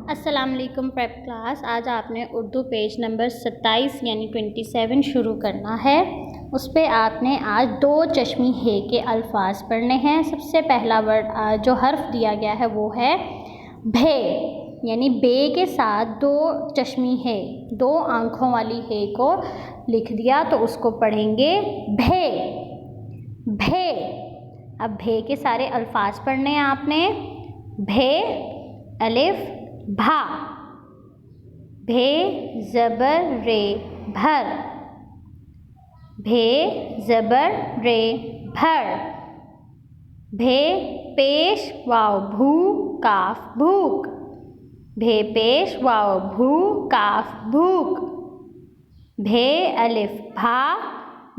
अस्सलाम वालेकुम prep class. आज आपने उर्दू पेज नंबर 27 यानी 27 शुरू करना है। उस पे आपने आज दो चश्मी है के अल्फाज पढ़ने हैं। सबसे पहला वर्ड जो हर्फ दिया गया है वो है भे, यानी बे के साथ दो चश्मी है, दो आँखों वाली है को लिख दिया तो उसको पढ़ेंगे भे भे। अब भे के सारे अल्फाज पढ़ने हैं आपने। भे अलिफ भा, भे ज़बर रे भर, भे ज़बर रे भर। भे पेश वाव भू काफ भूक, भे पेश वाव भू काफ भूक। भे अलिफ भा,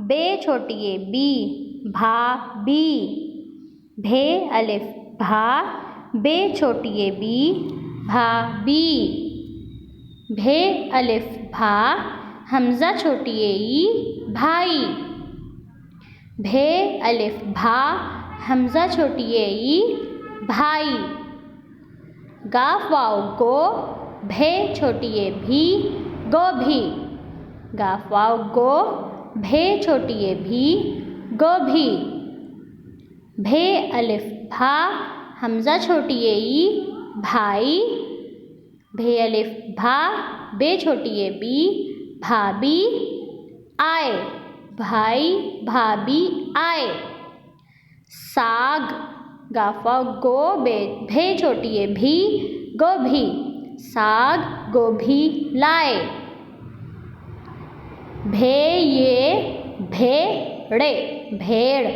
बे छोटी ए बी भा बी, भे अलिफ भा, बे छोटी ए बी भा बी। भे अलिफ भा, हमज़ा छोटी ए ई भाई, भे अलिफ भा, हमज़ा छोटी ए ई भाई। गाफ वाव गो, भे छोटी ए भी गोभी, गाफ वाव गो, भे छोटी ए भी गोभी। भे अलिफ भा, हमज़ा छोटी ए ई भाई, भे अलिफ भा, बे छोटी ए बी भाभी आए, भाई भाभी आए। साग, गाफा गो बे भे छोटी ए भी गोभी, साग गोभी लाए। भे ये भेड़े भेड़,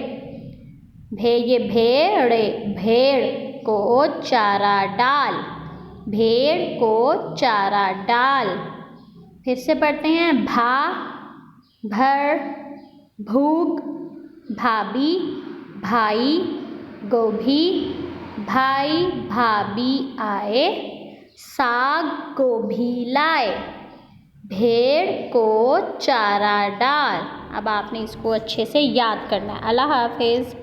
भे ये भेड़े भेड़ को चारा डाल, भेड़ को चारा डाल। फिर से पढ़ते हैं। भा भर, भूख भाभी भाई, गोभी भाई भाभी आए, साग गोभी लाए, भेड़ को चारा डाल। अब आपने इसको अच्छे से याद करना है। अल्लाह हाफिज़।